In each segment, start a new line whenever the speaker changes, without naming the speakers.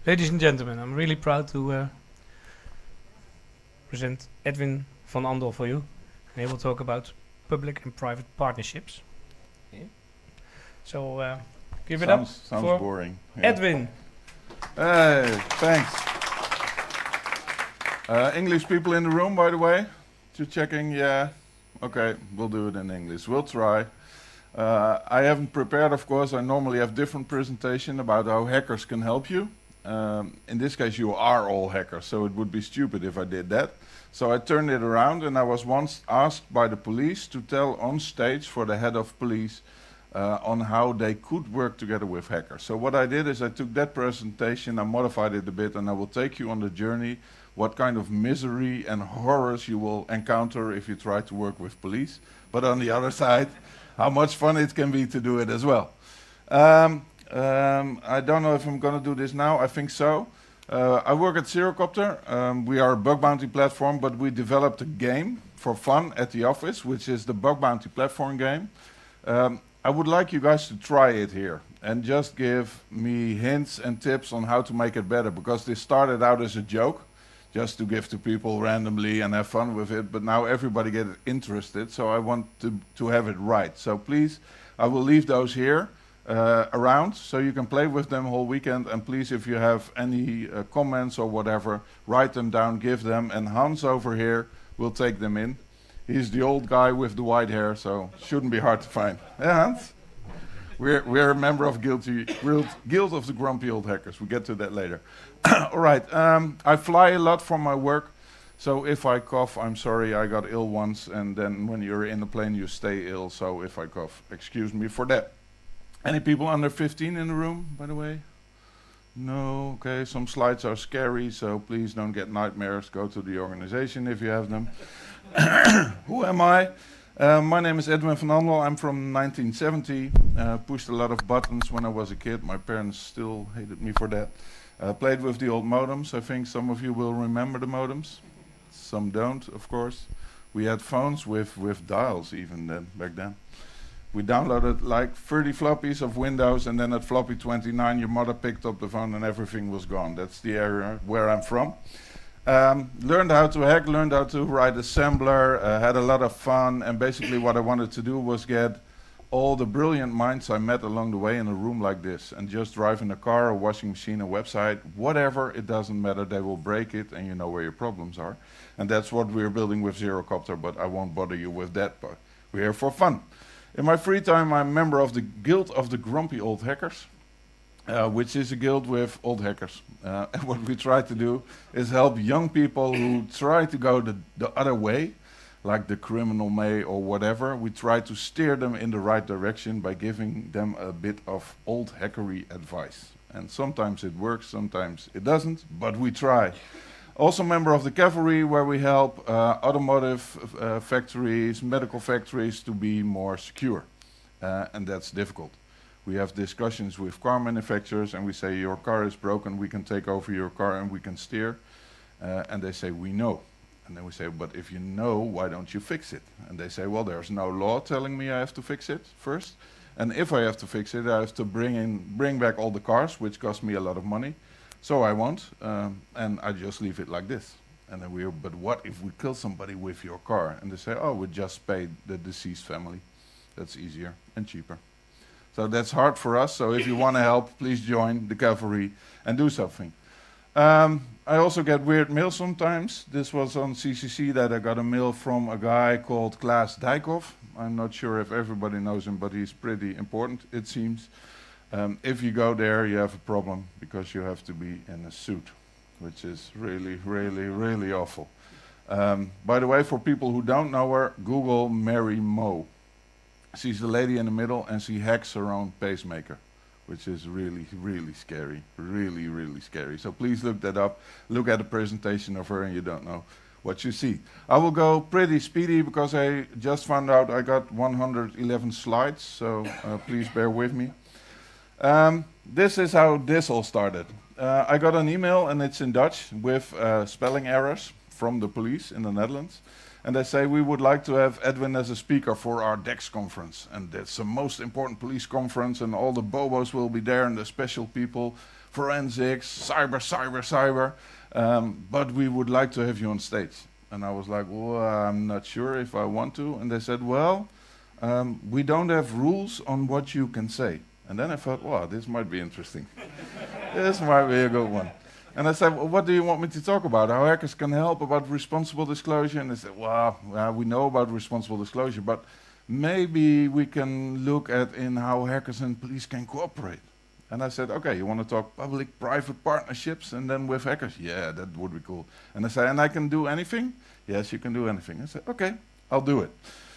Ladies and gentlemen, I'm really proud to present Edwin van Andel for you. And he will talk about public and private partnerships. Yeah. So, give it up
Sounds
for
boring.
Edwin.
Hey, thanks. English people in the room, by the way? Just checking, yeah. Okay, we'll do it in English. We'll try. I haven't prepared, of course. I normally have different presentation about how hackers can help you. In this case, you are all hackers, so it would be stupid if I did that. So I turned it around, and I was once asked by the police to tell on stage for the head of police on how they could work together with hackers. So what I did is I took that presentation, I modified it a bit, and I will take you on the journey what kind of misery and horrors you will encounter if you try to work with police. But on the other side, how much fun it can be to do it as well. I don't know if I'm going to do this now. I think so. I work at Zerocopter. We are a bug bounty platform, but we developed a game for fun at the office, which is the bug bounty platform game. I would like you guys to try it here and just give me hints and tips on how to make it better, because this started out as a joke, just to give to people randomly and have fun with it, but now everybody gets interested, so I want to have it right. So please, I will leave those here around, so you can play with them whole weekend, and please, if you have any comments or whatever, write them down, give them, and Hans over here will take them in. He's the old guy with the white hair, so shouldn't be hard to find. Yeah, Hans? We're a member of Guild of the Grumpy Old Hackers. We'll get to that later. All right, I fly a lot for my work, so if I cough, I'm sorry, I got ill once, and then when you're in the plane, you stay ill, so if I cough, excuse me for that. Any people under 15 in the room, by the way? No, okay, some slides are scary, so please don't get nightmares. Go to the organization if you have them. Who am I? My name is Edwin van Andel. I'm from 1970. Pushed a lot of buttons when I was a kid. My parents still hated me for that. Played with the old modems. I think some of you will remember the modems. Some don't, of course. We had phones with dials even then, back then. We downloaded like 30 floppies of Windows, and then at floppy 29 your mother picked up the phone and everything was gone. That's the area where I'm from. Learned how to hack, learned how to write assembler, had a lot of fun, and basically what I wanted to do was get all the brilliant minds I met along the way in a room like this, and just drive in a car, a washing machine, a website, whatever, it doesn't matter, they will break it and you know where your problems are. And that's what we're building with Zerocopter, but I won't bother you with that part. We're here for fun. In my free time, I'm a member of the Guild of the Grumpy Old Hackers, which is a guild with old hackers. And what we try to do is help young people who try to go the other way, like the criminal may or whatever. We try to steer them in the right direction by giving them a bit of old hackery advice. And sometimes it works, sometimes it doesn't, but we try. Also member of the cavalry, where we help automotive factories, medical factories to be more secure. And that's difficult. We have discussions with car manufacturers and we say, your car is broken, we can take over your car and we can steer. And they say, we know. And then we say, but if you know, why don't you fix it? And they say, well, there's no law telling me I have to fix it first. And if I have to fix it, I have to bring back all the cars, which cost me a lot of money. So I won't, and I just leave it like this. And then but what if we kill somebody with your car? And they say, oh, we just pay the deceased family. That's easier and cheaper. So that's hard for us, so if you want to help, please join the cavalry and do something. I also get weird mail sometimes. This was on CCC that I got a mail from a guy called Klaas Dijkhoff. I'm not sure if everybody knows him, but he's pretty important, it seems. If you go there, you have a problem because you have to be in a suit, which is really, really, really awful. By the way, for people who don't know her, Google Mary Mo. She's the lady in the middle and she hacks her own pacemaker, which is really, really scary. Really, really scary. So please look that up. Look at the presentation of her and you don't know what you see. I will go pretty speedy because I just found out I got 111 slides, so please bear with me. This is how this all started. I got an email and it's in Dutch with spelling errors from the police in the Netherlands. And they say, we would like to have Edwin as a speaker for our DEX conference. And that's the most important police conference, and all the bobos will be there, and the special people, forensics, cyber. But we would like to have you on stage. And I was like, well, I'm not sure if I want to. And they said, well, we don't have rules on what you can say. And then I thought, wow, this might be interesting. This might be a good one. And I said, well, what do you want me to talk about? How hackers can help, about responsible disclosure? And they said, well, we know about responsible disclosure, but maybe we can look at in how hackers and police can cooperate. And I said, okay, you want to talk public-private partnerships and then with hackers? Yeah, that would be cool. And I said, and I can do anything? Yes, you can do anything. I said, okay, I'll do it.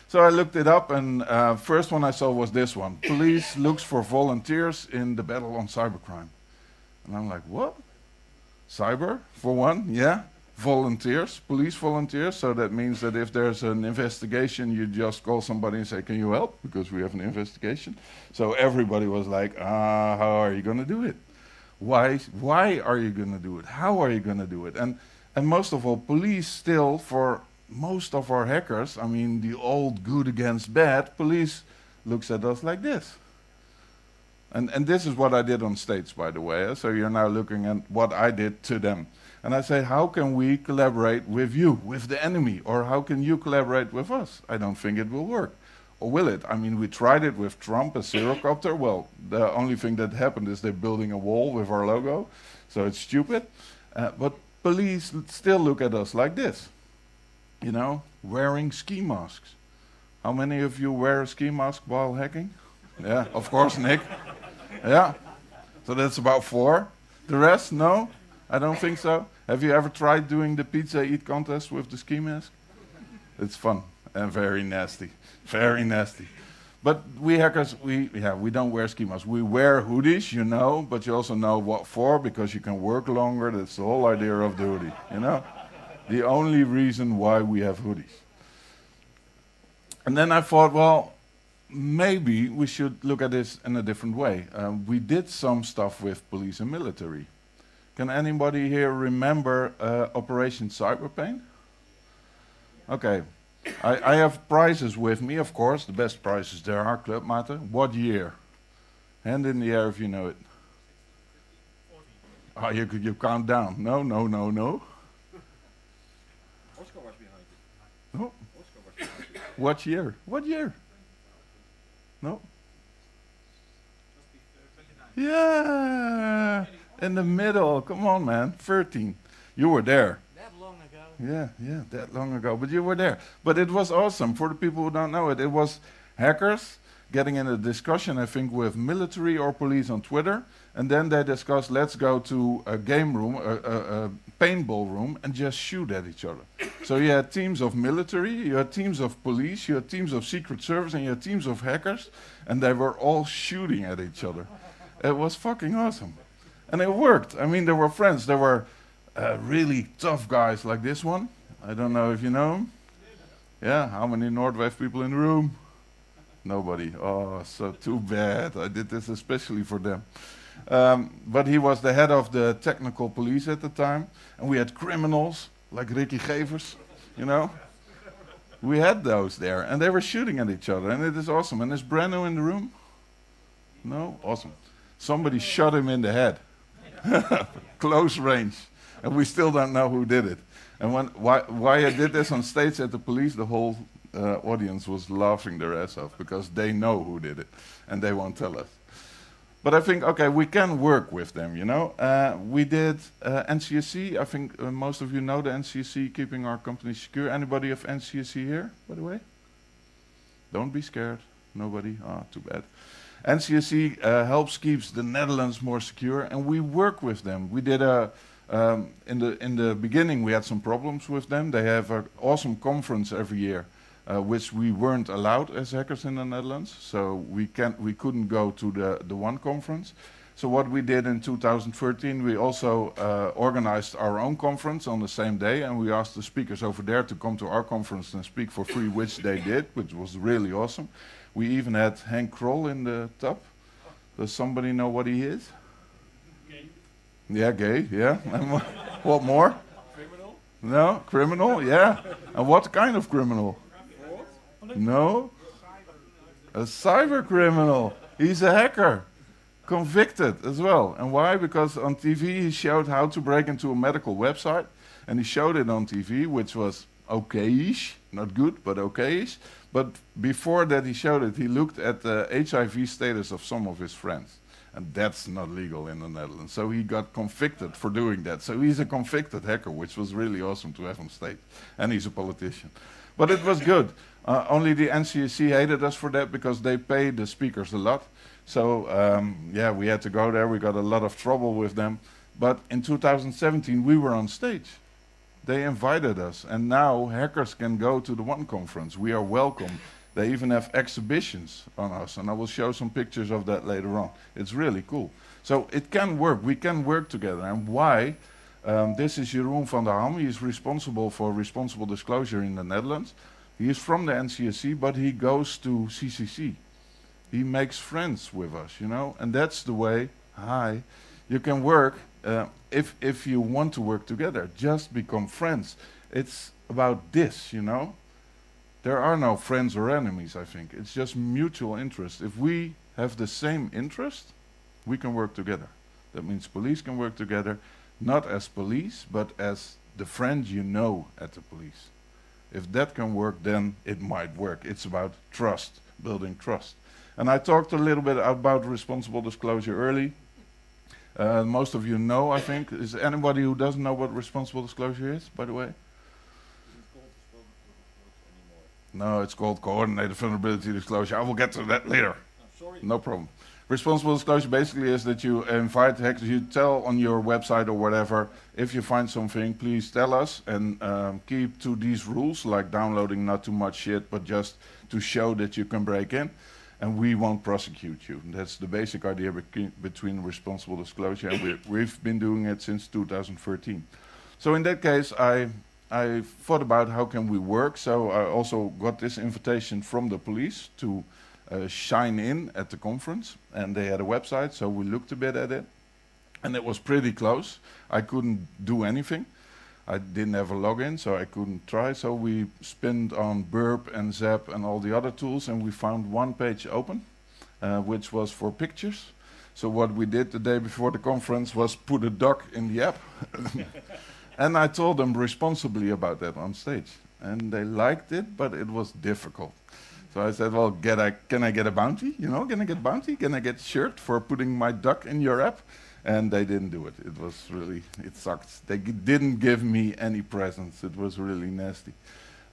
So I looked it up, and first one I saw was this one. Police looks for volunteers in the battle on cybercrime. And I'm like, what? Cyber, for one, yeah. Volunteers, police volunteers. So that means that if there's an investigation, you just call somebody and say, can you help? Because we have an investigation. So everybody was like, how are you going to do it? Why are you going to do it? How are you going to do it? And most of all, police still, for most of our hackers, I mean, the old good against bad, police looks at us like this. And this is what I did on stage, by the way. So you're now looking at what I did to them. And I say, how can we collaborate with you, with the enemy? Or how can you collaborate with us? I don't think it will work. Or will it? I mean, we tried it with Trump, a Hackerhotel. Well, the only thing that happened is they're building a wall with our logo. So it's stupid. But police still look at us like this. You know, wearing ski masks. How many of you wear a ski mask while hacking? Yeah, of course, Nick. Yeah, so that's about 4. The rest, no? I don't think so. Have you ever tried doing the pizza eat contest with the ski mask? It's fun and very nasty. Very nasty. But we hackers, we don't wear ski masks. We wear hoodies, you know, but you also know what for, because you can work longer. That's the whole idea of the hoodie, you know? The only reason why we have hoodies. And then I thought, well, maybe we should look at this in a different way. We did some stuff with police and military. Can anybody here remember Operation Cyberpain? Okay. I have prizes with me, of course. The best prizes there are, Clubmaten. What year? Hand in the air if you know it. Oh, you count down. No.
Oscar was behind it.
No.
Oscar was behind it.
What year? What year? No? Yeah! In the middle. Come on, man. 13. You were there.
That long ago.
Yeah, that long ago. But you were there. But it was awesome. For the people who don't know it, it was hackers getting in a discussion, I think, with military or police on Twitter. And then they discussed, let's go to a game room, a paintball room, and just shoot at each other. So you had teams of military, you had teams of police, you had teams of Secret Service, and you had teams of hackers, and they were all shooting at each other. It was fucking awesome. And it worked. I mean, there were friends. There were really tough guys like this one. I don't know if you know him. Yeah, how many Nordwave people in the room? Nobody. Oh, so too bad. I did this especially for them. But he was the head of the technical police at the time. And we had criminals like Ricky Gevers, you know. We had those there. And they were shooting at each other. And it is awesome. And is Breno in the room? No? Awesome. Somebody shot him in the head. Close range. And we still don't know who did it. And why I did this on stage at the police, the whole audience was laughing their ass off, because they know who did it. And they won't tell us. But I think, okay, we can work with them, you know. We did NCSC. I think most of you know the NCSC, keeping our company secure. Anybody have NCSC here, by the way? Don't be scared. Nobody? Ah, too bad. NCSC helps keeps the Netherlands more secure, and we work with them. We did in the beginning we had some problems with them. They have an awesome conference every year, which we weren't allowed as hackers in the Netherlands, so we couldn't go to the one conference. So what we did in 2013, we also organized our own conference on the same day, and we asked the speakers over there to come to our conference and speak for free, which they did, which was really awesome. We even had Henk Krol in the top. Does somebody know what he is?
Gay.
Yeah, gay, yeah. And what more?
Criminal.
No? Criminal? Yeah. And what kind of criminal? No? A cyber criminal. He's a hacker. Convicted as well. And why? Because on TV he showed how to break into a medical website. And he showed it on TV, which was okay-ish. Not good, but okay-ish. But before that he showed it, he looked at the HIV status of some of his friends. And that's not legal in the Netherlands. So he got convicted for doing that. So he's a convicted hacker, which was really awesome to have on stage. And he's a politician. But it was good. Only the NCSC hated us for that because they pay the speakers a lot. So yeah, we had to go there. We got a lot of trouble with them. But in 2017, we were on stage. They invited us. And now hackers can go to the One Conference. We are welcome. They even have exhibitions on us, and I will show some pictures of that later on. It's really cool. So it can work. We can work together. And why? This is Jeroen van der Ham. He is responsible for responsible disclosure in the Netherlands. He is from the NCSC, but he goes to CCC. He makes friends with us, you know, and that's the way, you can work if you want to work together. Just become friends. It's about this, you know. There are no friends or enemies, I think. It's just mutual interest. If we have the same interest, we can work together. That means police can work together, not as police, but as the friend you know at the police. If that can work, then it might work. It's about trust, building trust. And I talked a little bit about responsible disclosure early. Most of you know, I think. Is there anybody who doesn't know what responsible disclosure is, by the way? No, it's called coordinated vulnerability disclosure. I will get to that later.
Sorry.
No problem. Responsible disclosure basically is that you invite hackers, you tell on your website or whatever, if you find something, please tell us and keep to these rules, like downloading not too much shit, but just to show that you can break in, and we won't prosecute you. That's the basic idea between responsible disclosure, and we've been doing it since 2013. So in that case, I thought about how can we work, so I also got this invitation from the police to shine in at the conference, and they had a website, so we looked a bit at it, and it was pretty close. I couldn't do anything. I didn't have a login, so I couldn't try, so we spinned on Burp and Zap and all the other tools, and we found one page open, which was for pictures. So what we did the day before the conference was put a duck in the app. And I told them responsibly about that on stage. And they liked it, but it was difficult. So I said, well, can I get a bounty? You know, can I get a bounty? Can I get a shirt for putting my duck in your app? And they didn't do it. It was really, it sucked. They didn't give me any presents. It was really nasty.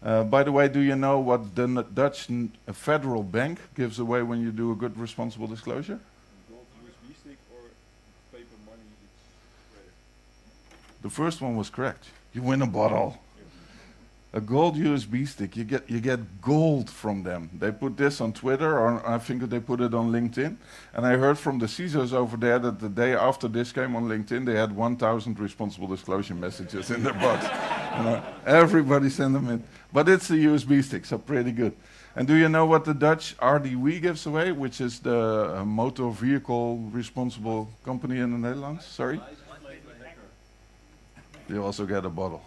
By the way, do you know what the Dutch federal bank gives away when you do a good responsible disclosure?
Gold USB stick or paper money, it's rare.
The first one was correct. You win a bottle. A gold USB stick. You get gold from them. They put this on Twitter, or I think they put it on LinkedIn. And I heard from the CISOs over there that the day after this came on LinkedIn, they had 1,000 responsible disclosure messages in their box. You know, everybody sent them in. But it's a USB stick, so pretty good. And do you know what the Dutch RDW gives away, which is the motor vehicle responsible company in the Netherlands? Sorry? You also get a bottle.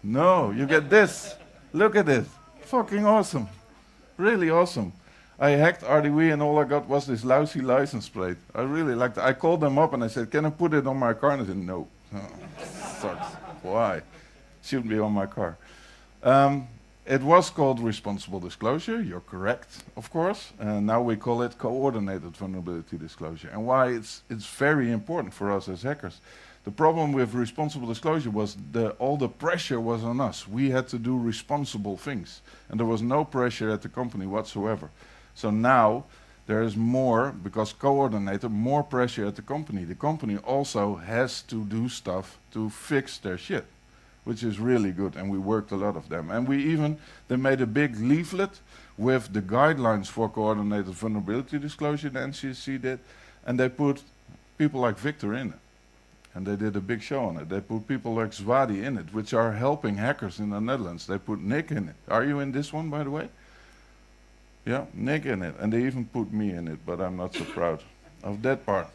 No, you get this. Look at it. Fucking awesome. Really awesome. I hacked RDW and all I got was this lousy license plate. I really liked it. I called them up and I said, can I put it on my car? And they said, no. Oh, sucks. Why? Shouldn't be on my car. It was called responsible disclosure. You're correct, of course. Now we call it coordinated vulnerability disclosure. And why it's very important for us as hackers. The problem with responsible disclosure was all the pressure was on us. We had to do responsible things. And there was no pressure at the company whatsoever. So now there is more, because coordinated, more pressure at the company. The company also has to do stuff to fix their shit, which is really good. And we worked a lot of them. And they made a big leaflet with the guidelines for coordinated vulnerability disclosure, the NCSC did. And they put people like Victor in it. And they did a big show on it. They put people like Zwadi in it, which are helping hackers in the Netherlands. They put Nick in it. Are you in this one, by the way? Yeah, Nick in it. And they even put me in it, but I'm not so proud of that part.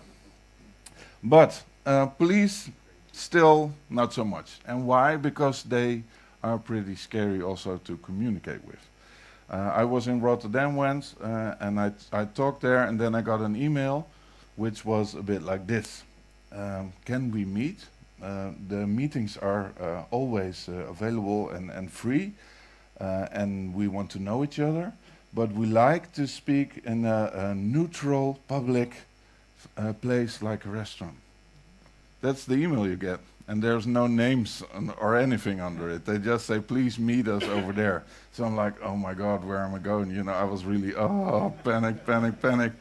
But police Still, not so much. And why? Because they are pretty scary also to communicate with. I was in Rotterdam once, and I talked there, and then I got an email, which was a bit like this. Can we meet? The meetings are always available and free, and we want to know each other, but we like to speak in a neutral, public place like a restaurant. That's the email you get. And there's no names or anything under it. They just say, please meet us over there. So I'm like, oh my God, where am I going? You know, I was really, panic, panic, panic.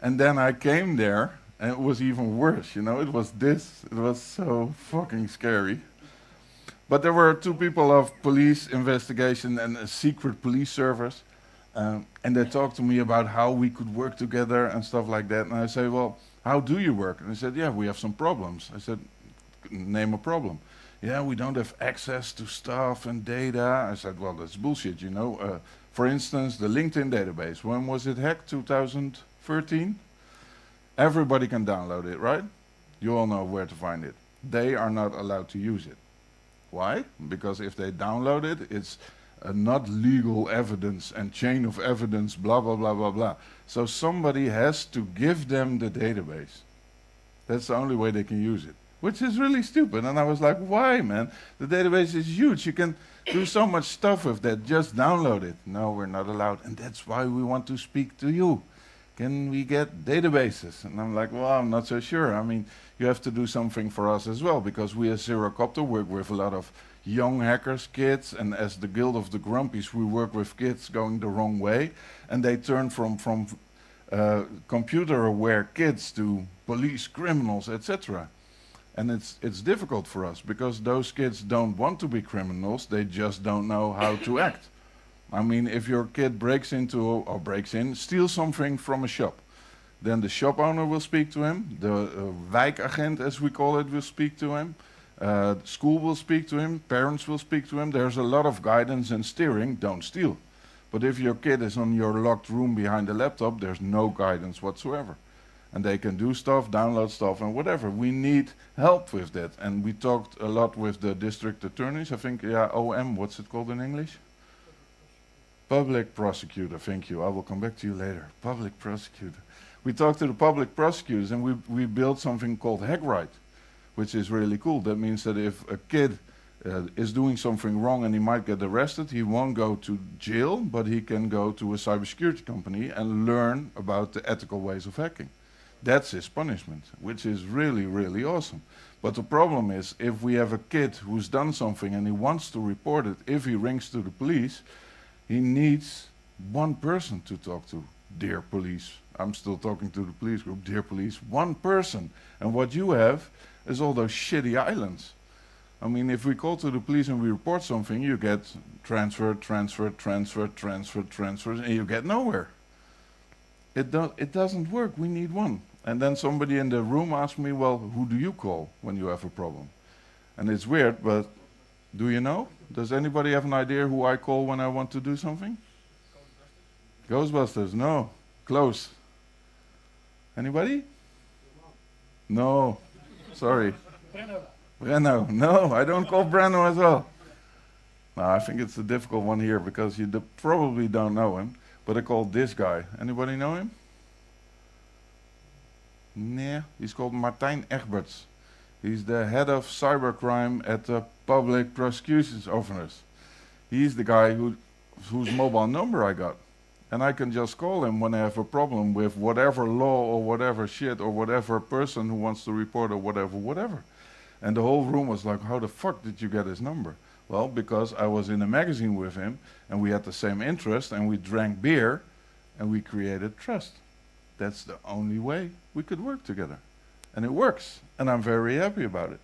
And then I came there, and it was even worse, you know. It was so fucking scary. But there were two people of police investigation and a secret police service. And they talked to me about how we could work together and stuff like that. And I say, well, how do you work? And they said, yeah, we have some problems. I said, name a problem. Yeah, we don't have access to stuff and data. I said, well, that's bullshit, you know. For instance, the LinkedIn database. When was it hacked? 2013? Everybody can download it, right? You all know where to find it. They are not allowed to use it. Why? Because if they download it, it's not legal evidence and chain of evidence, blah, blah, blah, blah, blah. So somebody has to give them the database. That's the only way they can use it, which is really stupid. And I was like, why, man? The database is huge. You can do so much stuff with that. Just download it. No, we're not allowed. And that's why we want to speak to you. Can we get databases? And I'm like, well, I'm not so sure. I mean, you have to do something for us as well, because we as Zerocopter work with a lot of young hackers, kids, and as the Guild of the Grumpies, we work with kids going the wrong way, and they turn from computer-aware kids to police criminals, etc. And it's difficult for us, because those kids don't want to be criminals, they just don't know how to act. I mean, if your kid steals something from a shop, then the shop owner will speak to him, the wijkagent, as we call it, will speak to him, school will speak to him, parents will speak to him. There's a lot of guidance and steering, don't steal. But if your kid is on your locked room behind a laptop, there's no guidance whatsoever. And they can do stuff, download stuff, and whatever. We need help with that. And we talked a lot with the district attorneys. I think, yeah, OM, what's it called in English? Public prosecutor, thank you. I will come back to you later. Public prosecutor. We talked to the public prosecutors, and we built something called Hackerhotel, which is really cool. That means that if a kid is doing something wrong and he might get arrested, he won't go to jail, but he can go to a cybersecurity company and learn about the ethical ways of hacking. That's his punishment, which is really, really awesome. But the problem is, if we have a kid who's done something and he wants to report it, if he rings to the police, he needs one person to talk to. Dear police. I'm still talking to the police group. Dear police, one person. And what you have is all those shitty islands. I mean, if we call to the police and we report something, you get transferred, and you get nowhere. It doesn't work. We need one. And then somebody in the room asked me, well, who do you call when you have a problem? And it's weird, but do you know? Does anybody have an idea who I call when I want to do something? Ghostbusters, no. Close. Anybody? No. Sorry. Brenno. No, I don't call Brenno as well. No, I think it's a difficult one here because you probably don't know him. But I call this guy. Anybody know him? Nah, he's called Martijn Egberts. He's the head of cybercrime at the Public Prosecutions Office. He's the guy whose mobile number I got. And I can just call him when I have a problem with whatever law or whatever shit or whatever person who wants to report or whatever. And the whole room was like, how the fuck did you get his number? Well, because I was in a magazine with him and we had the same interest and we drank beer and we created trust. That's the only way we could work together. And it works. And I'm very happy about it.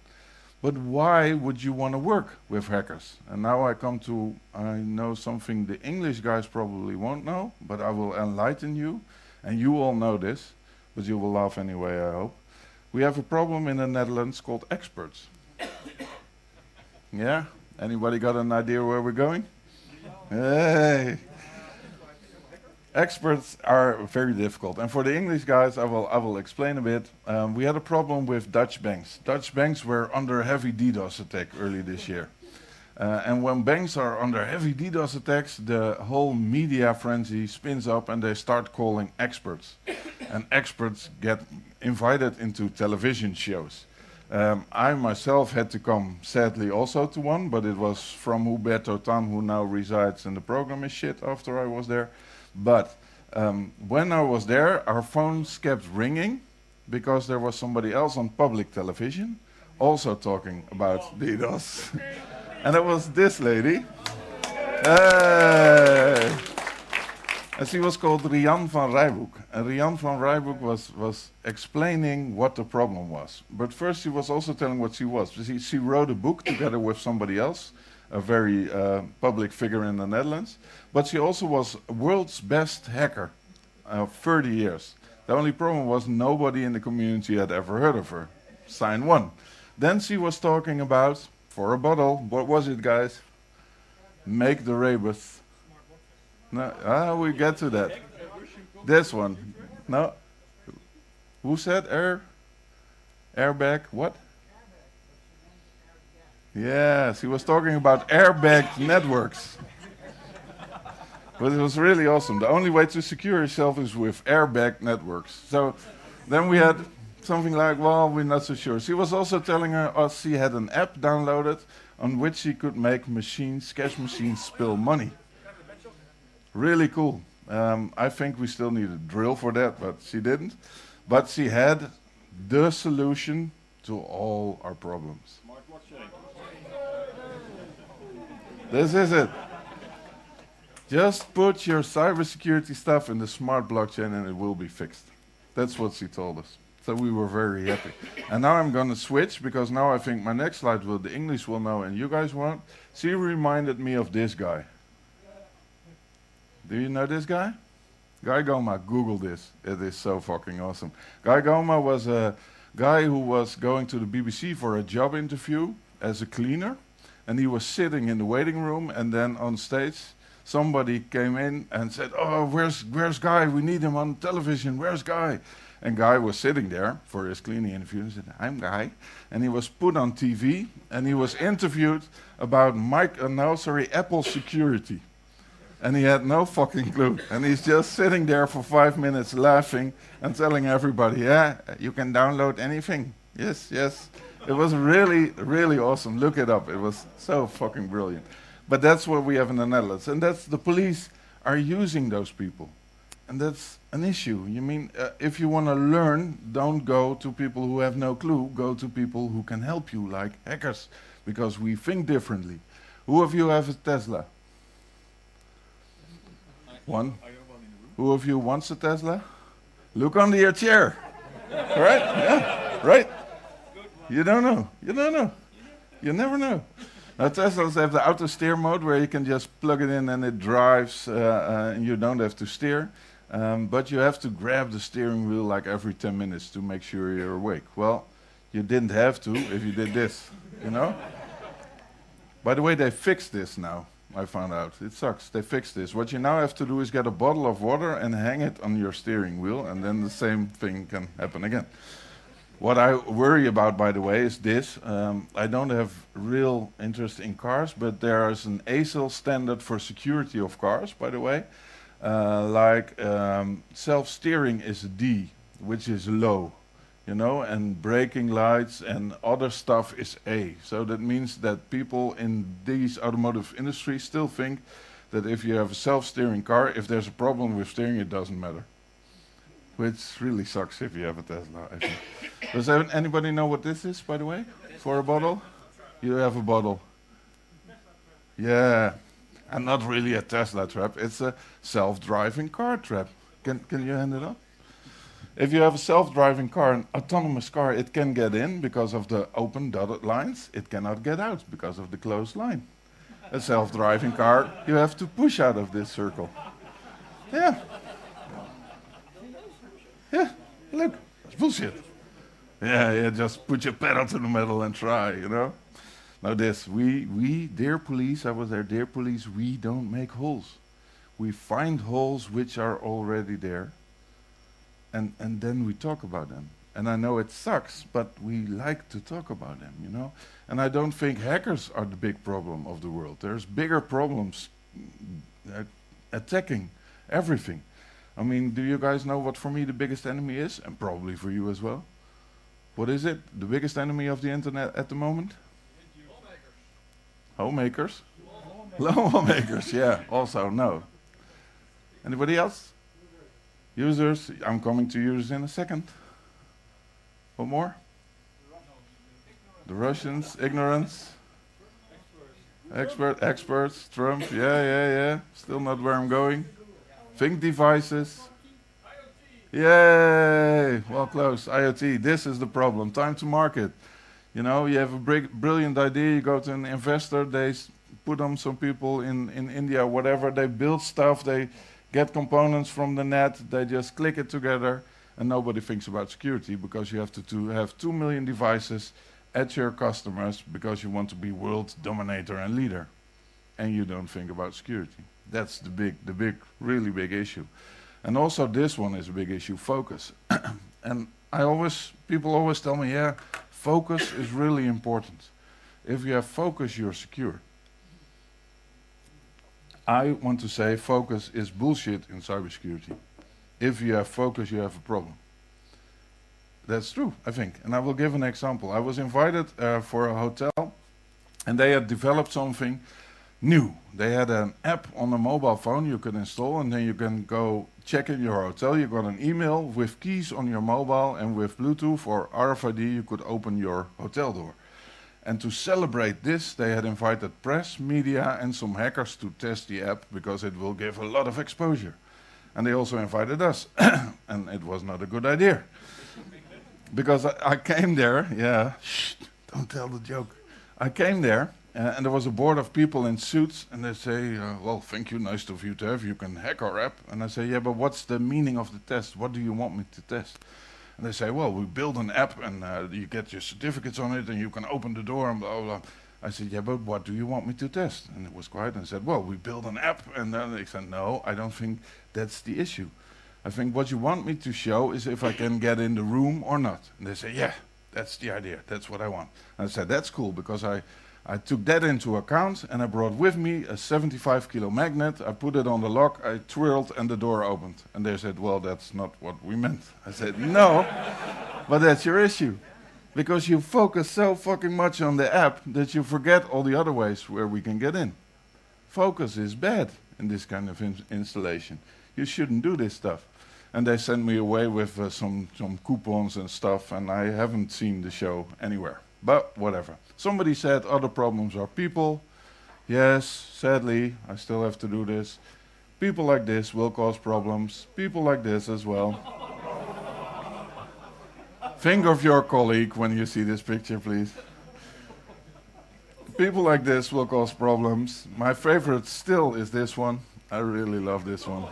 But why would you want to work with hackers? And now I know something the English guys probably won't know, but I will enlighten you. And you all know this, but you will laugh anyway, I hope. We have a problem in the Netherlands called experts. Yeah? Anybody got an idea where we're going? Hey! Experts are very difficult, and for the English guys, I will explain a bit. We had a problem with Dutch banks. Dutch banks were under heavy DDoS attack early this year. And when banks are under heavy DDoS attacks, the whole media frenzy spins up and they start calling experts. And experts get invited into television shows. I myself had to come, sadly, also to one, but it was from Huberto Tan, who now resides in the program is shit after I was there. But when I was there, our phones kept ringing because there was somebody else on public television also talking about DDoS. And it was this lady. Hey! And she was called Rian van Rijboek. And Rian van Rijboek was explaining what the problem was. But first she was also telling what she was. She wrote a book together with somebody else, a very public figure in the Netherlands. But she also was world's best hacker, 30 years. The only problem was nobody in the community had ever heard of her. Sign one. Then she was talking about, for a bottle, what was it, guys? Make the rebus. No, we get to that. This one. No. Who said airbag? What? Yes, he was talking about airbag networks. But it was really awesome. The only way to secure yourself is with airbag networks. So then we had something like, well, we're not so sure. She was also telling us she had an app downloaded on which she could make cash machines spill money. Really cool. I think we still need a drill for that, but she didn't. But she had the solution to all our problems. This is it. Just put your cybersecurity stuff in the smart blockchain and it will be fixed. That's what she told us. So we were very happy. And now I'm going to switch, because now I think my next slide the English will know and you guys won't. She reminded me of this guy. Do you know this guy? Guy Goma, Google this. It is so fucking awesome. Guy Goma was a guy who was going to the BBC for a job interview as a cleaner. And he was sitting in the waiting room, and then on stage somebody came in and said, oh, where's Guy? We need him on television. Where's Guy? And Guy was sitting there for his cleaning interview and said, I'm Guy. And he was put on TV and he was interviewed about Apple security. And he had no fucking clue. And he's just sitting there for 5 minutes laughing and telling everybody, yeah, you can download anything. Yes, yes. It was really, really awesome. Look it up. It was so fucking brilliant. But that's what we have in the Netherlands. And that's the police are using those people. And that's an issue. You mean, if you want to learn, don't go to people who have no clue. Go to people who can help you, like hackers, because we think differently. Who of you have a Tesla? One. Who of you wants a Tesla? Look under your chair. Right? Yeah. Right? You don't know. You don't know. You never know. Now, Teslas have the auto steer mode where you can just plug it in and it drives and you don't have to steer. But you have to grab the steering wheel like every 10 minutes to make sure you're awake. Well, you didn't have to if you did this, you know? By the way, they fixed this now, I found out. It sucks. They fixed this. What you now have to do is get a bottle of water and hang it on your steering wheel, and then the same thing can happen again. What I worry about, by the way, is this. I don't have real interest in cars, but there is an ASIL standard for security of cars, by the way. Self-steering is D, which is low, you know, and braking lights and other stuff is A. So that means that people in these automotive industries still think that if you have a self-steering car, if there's a problem with steering, it doesn't matter. Which really sucks if you have a Tesla, I think. Does anybody know what this is, by the way? For a bottle? You have a bottle. Yeah. And not really a Tesla trap. It's a self-driving car trap. Can you hand it up? If you have a self-driving car, an autonomous car, it can get in because of the open dotted lines. It cannot get out because of the closed line. A self-driving car, you have to push out of this circle. Yeah. Yeah, look, it's bullshit. Yeah, just put your pedal to the metal and try, you know. Now this, we, dear police, I was there, dear police, we don't make holes. We find holes which are already there, and then we talk about them. And I know it sucks, but we like to talk about them, you know? And I don't think hackers are the big problem of the world. There's bigger problems attacking everything. I mean, do you guys know what for me the biggest enemy is? And probably for you as well. What is it? The biggest enemy of the internet at the moment? Homemakers. Homemakers, yeah, also, no. Anybody else? Users. I'm coming to users in a second. What more? The Russians, ignorance. Experts, Trump, yeah. Still not where I'm going. Think devices. Yay! Well, close. IoT. This is the problem. Time to market. You know, you have a brilliant idea. You go to an investor. They put on some people in India, whatever. They build stuff. They get components from the net. They just click it together, and nobody thinks about security because you have to have 2 million devices at your customers because you want to be world dominator and leader, and you don't think about security. That's the really big issue. And also this one is a big issue, focus. And people always tell me, yeah, focus is really important. If you have focus, you're secure. I want to say focus is bullshit in cybersecurity. If you have focus, you have a problem. That's true, I think. And I will give an example. I was invited for a hotel, and they had developed something new. They had an app on a mobile phone you could install, and then you can go check in your hotel. You got an email with keys on your mobile, and with Bluetooth or RFID, you could open your hotel door. And to celebrate this, they had invited press, media, and some hackers to test the app because it will give a lot of exposure. And they also invited us, and it was not a good idea. Because I came there, yeah, shh, don't tell the joke. I came there, and there was a board of people in suits, and they say, well, thank you, nice of you to have, you can hack our app. And I say, yeah, but what's the meaning of the test? What do you want me to test? And they say, well, we build an app, and you get your certificates on it, and you can open the door, and blah, blah. I said, yeah, but what do you want me to test? And it was quiet, and I said, well, we build an app. And then they said, no, I don't think that's the issue. I think what you want me to show is if I can get in the room or not. And they say, yeah, that's the idea. That's what I want. And I said, that's cool, because I took that into account, and I brought with me a 75-kilo magnet. I put it on the lock, I twirled, and the door opened. And they said, well, that's not what we meant. I said, no, but that's your issue. Because you focus so fucking much on the app that you forget all the other ways where we can get in. Focus is bad in this kind of installation. You shouldn't do this stuff. And they sent me away with some coupons and stuff, and I haven't seen the show anywhere. But whatever. Somebody said other problems are people. Yes, sadly, I still have to do this. People like this will cause problems. People like this as well. Think of your colleague when you see this picture, please. People like this will cause problems. My favorite still is this one. I really love this one.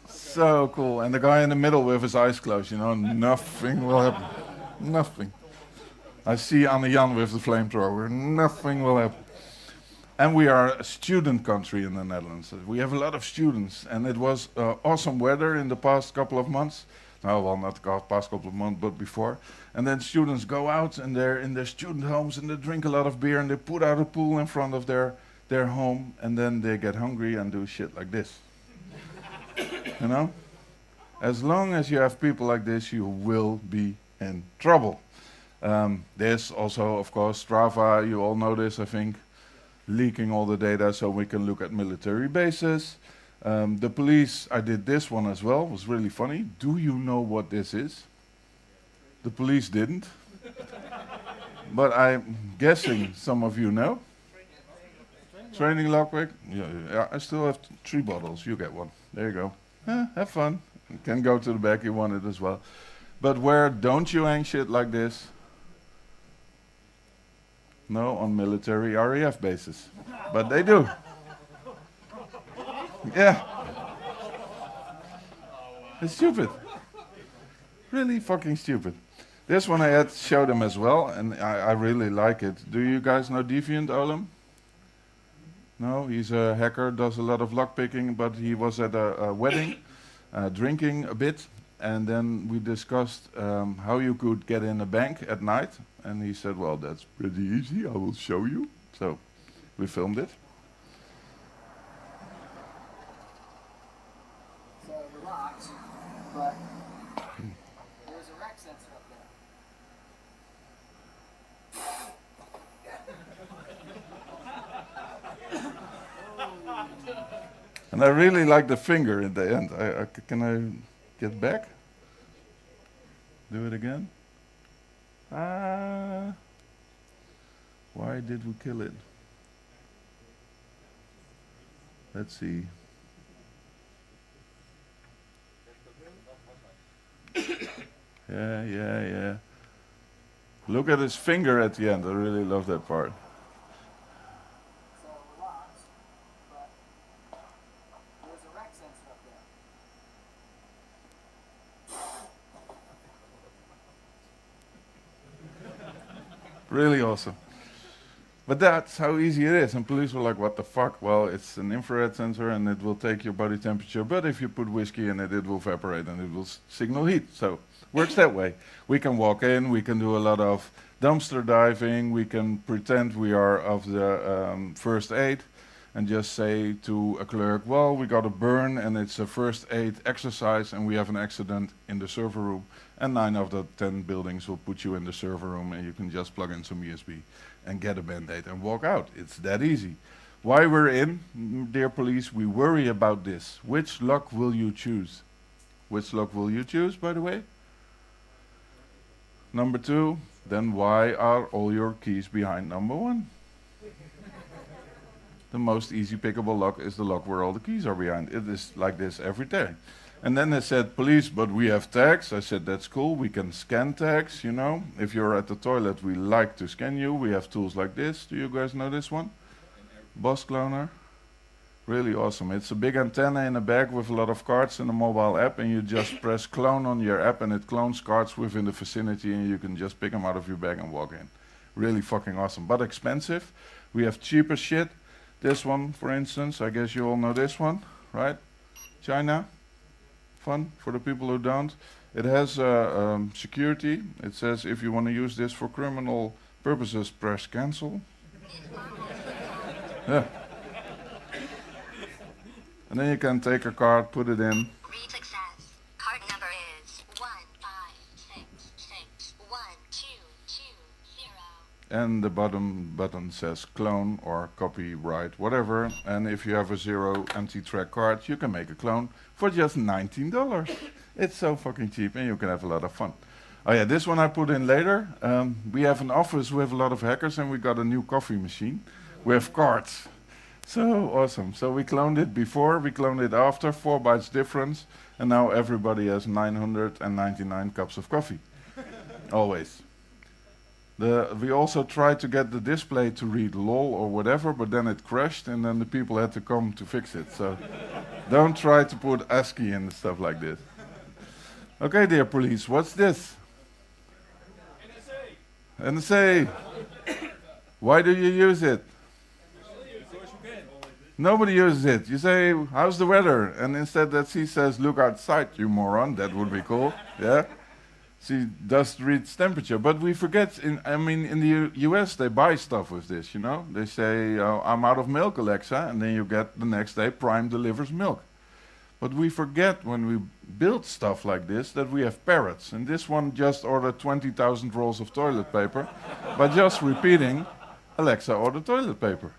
So cool. And the guy in the middle with his eyes closed, you know, nothing will happen. Nothing. I see Anne Jan with the flamethrower. Nothing will happen. And we are a student country in the Netherlands. We have a lot of students. And it was awesome weather in the past couple of months. No, well, not the past couple of months, but before. And then students go out and they're in their student homes and they drink a lot of beer and they put out a pool in front of their home, and then they get hungry and do shit like this. You know? As long as you have people like this, you will be in trouble. There's also, of course, Strava, you all know this, I think, leaking all the data so we can look at military bases. The police, I did this one as well, it was really funny. Do you know what this is? The police didn't. But I'm guessing some of you know. Training lockpick? Yeah, I still have 3 bottles, you get one. There you go. Have fun. You can go to the back, you want it as well. But where don't you hang shit like this? No, on military RAF bases. But they do. Yeah. It's stupid. Really fucking stupid. This one I had to show them as well, and I really like it. Do you guys know Deviant Olem? No, he's a hacker, does a lot of lockpicking, but he was at a wedding, drinking a bit, and then we discussed how you could get in a bank at night, and he said, well, that's pretty easy, I will show you. So we filmed it.
So we're locked, but there's a rec sensor up there.
And I really like the finger in the end. Can I get back? Do it again? Why did we kill it? Let's see. Yeah. Look at his finger at the end. I really love that part.
So we're locked, but there's a rec sensor up there.
Really awesome. But that's how easy it is. And police were like, what the fuck? Well, it's an infrared sensor and it will take your body temperature. But if you put whiskey in it, it will evaporate and it will signal heat. So works that way. We can walk in. We can do a lot of dumpster diving. We can pretend we are of the first aid and just say to a clerk, well, we got a burn and it's a first aid exercise and we have an accident in the server room. And 9 of the 10 buildings will put you in the server room and you can just plug in some USB and get a Band-Aid and walk out. It's that easy. Why we're in, dear police, we worry about this. Which lock will you choose? Which lock will you choose, by the way? Number 2, then why are all your keys behind number 1? The most easy pickable lock is the lock where all the keys are behind. It is like this every day. And then they said, police, but we have tags. I said, that's cool. We can scan tags, you know. If you're at the toilet, we like to scan you. We have tools like this. Do you guys know this one? Boss Cloner. Really awesome. It's a big antenna in a bag with a lot of cards and a mobile app. And you just press clone on your app and it clones cards within the vicinity. And you can just pick them out of your bag and walk in. Really fucking awesome. But expensive. We have cheaper shit. This one, for instance. I guess you all know this one, right? China. Fun for the people who don't. It has security. It says if you want to use this for criminal purposes, press cancel. Yeah. And then you can take a card, put it in.
Read success. Card number is 156612220.
And the bottom button says clone or copyright, whatever. And if you have a 0 empty track card, you can make a clone for just $19. It's so fucking cheap and you can have a lot of fun. Oh yeah, this one I put in later. We have an office with a lot of hackers and we got a new coffee machine with cards. So awesome. So we cloned it before, we cloned it after, 4 bytes difference. And now everybody has 999 cups of coffee. Always. We also tried to get the display to read LOL or whatever, but then it crashed and then the people had to come to fix it. So don't try to put ASCII and stuff like this. Okay, dear police, what's this? NSA. Why do you use it? Nobody uses it. You say, how's the weather? And instead that she says, look outside, you moron. That would be cool. Yeah. She does read temperature, but we forget. In the US, they buy stuff with this. You know, they say, "I'm out of milk, Alexa," and then you get the next day Prime delivers milk. But we forget when we build stuff like this that we have parrots, and this one just ordered 20,000 rolls of toilet paper by just repeating, "Alexa, order toilet paper."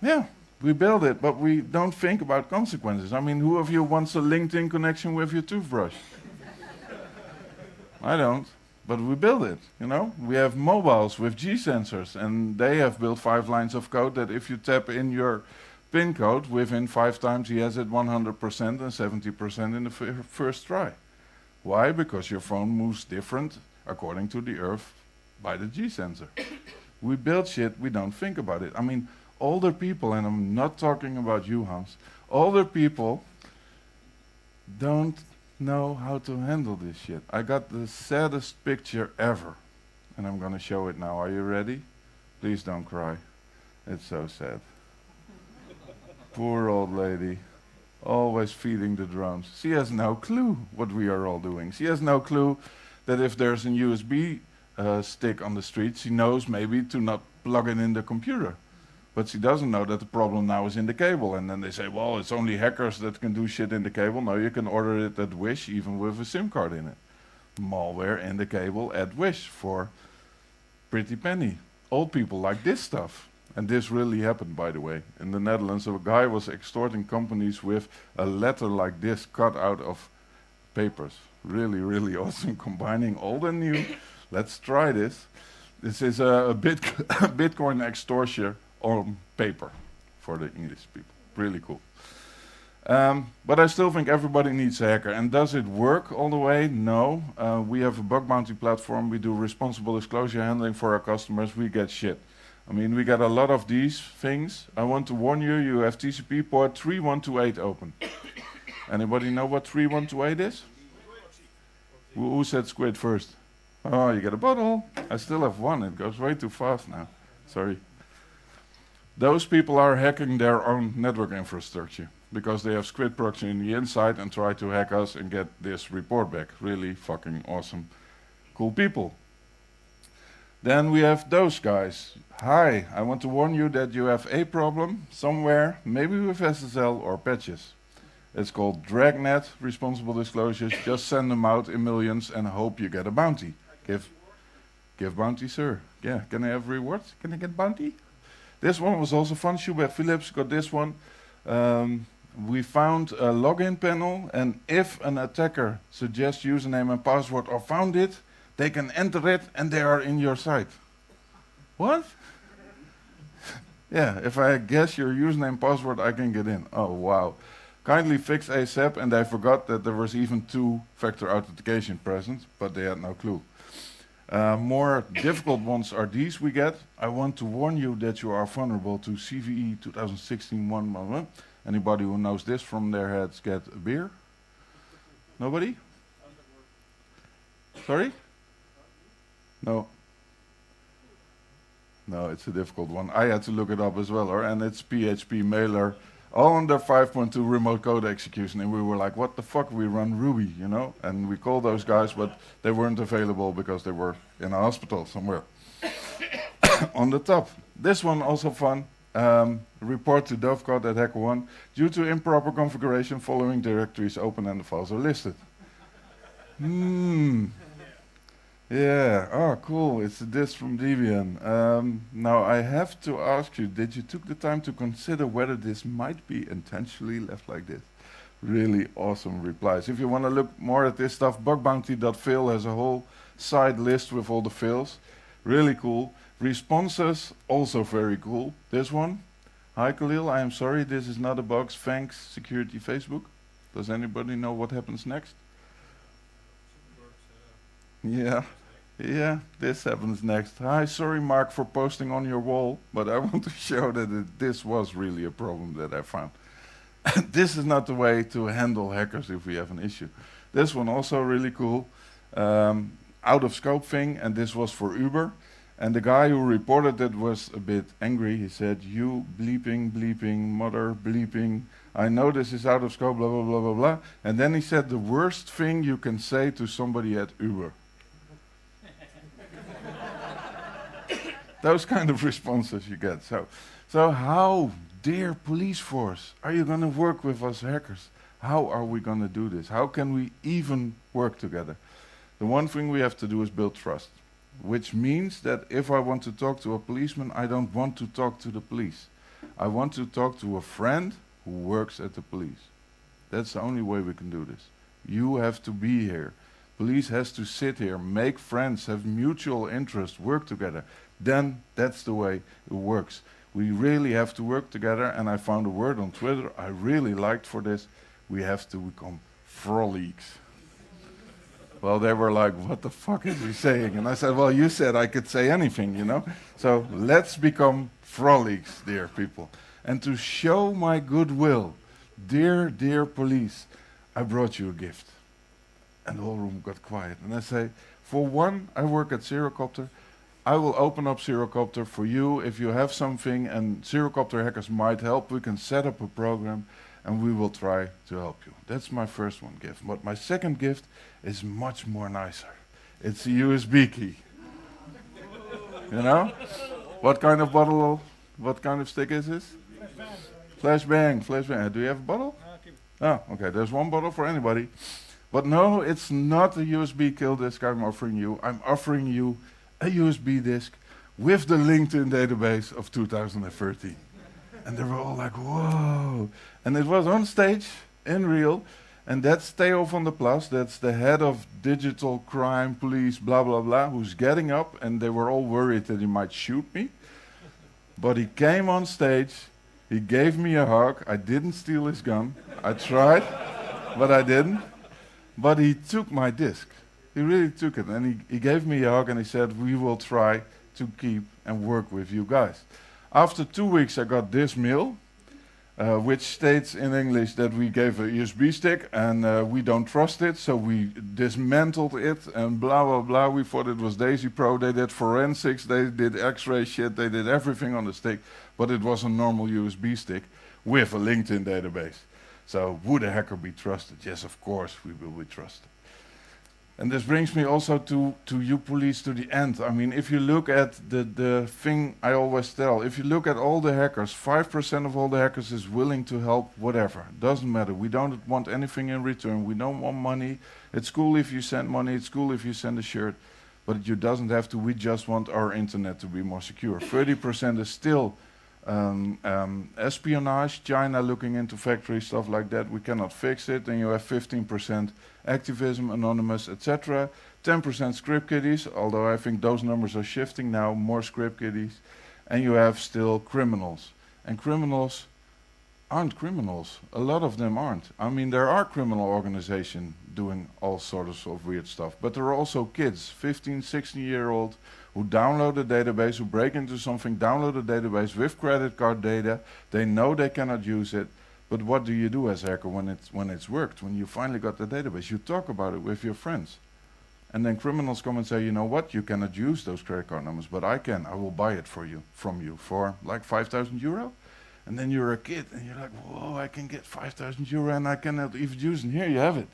Yeah, we build it, but we don't think about consequences. I mean, who of you wants a LinkedIn connection with your toothbrush? I don't, but we build it, you know. We have mobiles with G sensors, and they have built 5 lines of code that if you tap in your PIN code, within 5 times he has it 100% and 70% in the first try. Why? Because your phone moves different according to the Earth by the G sensor. We build shit, we don't think about it. I mean, older people, and I'm not talking about you, Hans, older people don't know how to handle this shit. I got the saddest picture ever, and I'm gonna show it now. Are you ready? Please don't cry. It's so sad. Poor old lady. Always feeding the drones. She has no clue what we are all doing. She has no clue that if there's an USB stick on the street, she knows maybe to not plug it in the computer. But she doesn't know that the problem now is in the cable. And then they say, well, it's only hackers that can do shit in the cable. No, you can order it at Wish, even with a SIM card in it. Malware in the cable at Wish for pretty penny. Old people like this stuff. And this really happened, by the way. In the Netherlands, a guy was extorting companies with a letter like this cut out of papers. Really, really awesome, combining old and new. Let's try this. This is a Bitcoin extortion on paper for the English people. Really cool. But I still think everybody needs a hacker. And does it work all the way? No. We have a bug bounty platform. We do responsible disclosure handling for our customers. We get shit. I mean, we got a lot of these things. I want to warn you, you have TCP port 3128 open. Anybody know what 3128 is? Who said squid first? Oh, you get a bottle. I still have one. It goes way too fast now. Sorry. Those people are hacking their own network infrastructure because they have squid proxy in the inside and try to hack us and get this report back. Really fucking awesome, cool people. Then we have those guys. Hi, I want to warn you that you have a problem somewhere, maybe with SSL or patches. It's called Dragnet responsible disclosures. Just send them out in millions and hope you get a bounty. Give bounty, sir. Yeah, can I have rewards? Can I get bounty? This one was also fun. Schubert Philips got this one. We found a login panel, and if an attacker suggests username and password or found it, they can enter it and they are in your site. What? Yeah, if I guess your username password, I can get in. Oh, wow. Kindly fix ASAP, and they forgot that there was even two-factor authentication present, but they had no clue. More difficult ones are these we get. I want to warn you that you are vulnerable to CVE 2016-1. Anybody who knows this from their heads get a beer? Nobody? Sorry? No. No, it's a difficult one. I had to look it up as well, and it's PHP mailer, all under 5.2 remote code execution, and we were like, what the fuck, we run Ruby, you know? And we called those guys, but they weren't available because they were in a hospital somewhere. On the top, this one also fun. Report to Dovecot at HackerOne. Due to improper configuration, following directories open and the files are listed. Yeah, oh cool, it's this from Debian. Now I have to ask you, did you took the time to consider whether this might be intentionally left like this? Really awesome replies. If you want to look more at this stuff, bugbounty.fail has a whole side list with all the fails. Really cool. Responses, also very cool. This one, hi Khalil, I am sorry, this is not a bug, thanks, security Facebook. Does anybody know what happens next? Yeah, this happens next. Hi, sorry Mark for posting on your wall, but I want to show that this was really a problem that I found. This is not the way to handle hackers if we have an issue. This one also really cool. Out of scope thing, and this was for Uber. And the guy who reported it was a bit angry. He said, you bleeping, mother bleeping. I know this is out of scope, blah, blah, blah, blah, blah. And then he said the worst thing you can say to somebody at Uber. Those kind of responses you get. So how, dear police force, are you going to work with us hackers? How are we going to do this? How can we even work together? The one thing we have to do is build trust, which means that if I want to talk to a policeman, I don't want to talk to the police. I want to talk to a friend who works at the police. That's the only way we can do this. You have to be here. Police has to sit here, make friends, have mutual interest, work together. Then that's the way it works. We really have to work together, and I found a word on Twitter I really liked for this. We have to become frolics. Well, they were like, what the fuck is he saying? And I said, well, you said I could say anything, you know? So let's become frolics, dear people. And to show my goodwill, dear police, I brought you a gift. And the whole room got quiet. And I say, for one, I work at Hackerhotel. I will open up Zerocopter for you. If you have something and Zerocopter hackers might help, we can set up a program and we will try to help you. That's my first one gift. But my second gift is much more nicer. It's a USB key. You know? What kind of bottle, what kind of stick is this? Flashbang. Flashbang. Do you have a bottle? Oh, okay. There's one bottle for anybody. But no, it's not a USB kill disk I'm offering you. I'm offering you a USB disk with the LinkedIn database of 2013. And they were all like, whoa. And it was on stage, in real. And that's Theo van der Plas, that's the head of digital crime, police, blah, blah, blah, who's getting up. And they were all worried that he might shoot me. But he came on stage, he gave me a hug. I didn't steal his gun. I tried, but I didn't. But he took my disk. He really took it. And he gave me a hug and he said, we will try to keep and work with you guys. After 2 weeks, I got this mail, which states in English that we gave a USB stick and we don't trust it, so we dismantled it and blah, blah, blah. We thought it was Daisy Pro. They did forensics, they did x-ray shit, they did everything on the stick, but it was a normal USB stick with a LinkedIn database. So would a hacker be trusted? Yes, of course we will be trusted. And this brings me also to you police to the end. I mean, if you look at the thing I always tell, if you look at all the hackers, 5% of all the hackers is willing to help whatever. Doesn't matter. We don't want anything in return. We don't want money. It's cool if you send money. It's cool if you send a shirt. But you doesn't have to. We just want our internet to be more secure. 30% is still espionage, China looking into factories, stuff like that. We cannot fix it. And you have 15% activism, anonymous, etc. 10% script kiddies, although I think those numbers are shifting now, more script kiddies. And you have still criminals. And criminals aren't criminals. A lot of them aren't. I mean, there are criminal organizations doing all sorts of weird stuff, but there are also kids, 15, 16-year-old, who download a database, who break into something, download a database with credit card data. They know they cannot use it, but what do you do as a hacker when it's worked? When you finally got the database, you talk about it with your friends. And then criminals come and say, you know what, you cannot use those credit card numbers, but I can. I will buy it for you, from you, for like 5,000 euro. And then you're a kid, and you're like, whoa, I can get 5,000 euro, and I cannot even use it. And here you have it.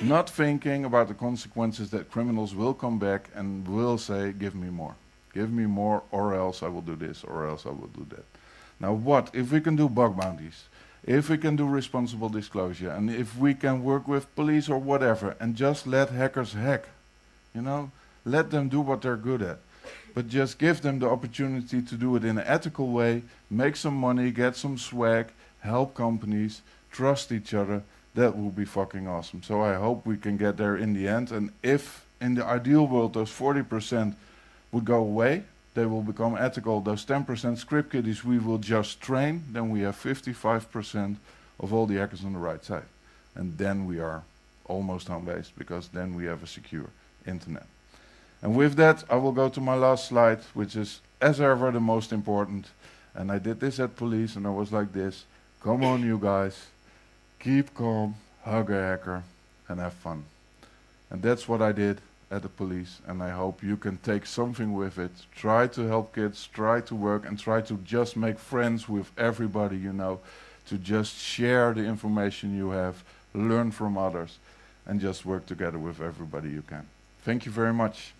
Not thinking about the consequences that criminals will come back and will say, give me more, or else I will do this, or else I will do that. Now what, if we can do bug bounties, if we can do responsible disclosure, and if we can work with police or whatever, and just let hackers hack, you know, let them do what they're good at. But just give them the opportunity to do it in an ethical way, make some money, get some swag, help companies, trust each other. That will be fucking awesome. So I hope we can get there in the end. And if in the ideal world those 40% would go away, they will become ethical. Those 10% script kiddies we will just train, then we have 55% of all the hackers on the right side. And then we are almost home-based, because then we have a secure internet. And with that, I will go to my last slide, which is, as ever, the most important. And I did this at police, and I was like this. Come on, you guys. Keep calm, hug a hacker, and have fun. And that's what I did at the police, and I hope you can take something with it. Try to help kids, try to work, and try to just make friends with everybody you know, to just share the information you have, learn from others, and just work together with everybody you can. Thank you very much.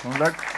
Come back.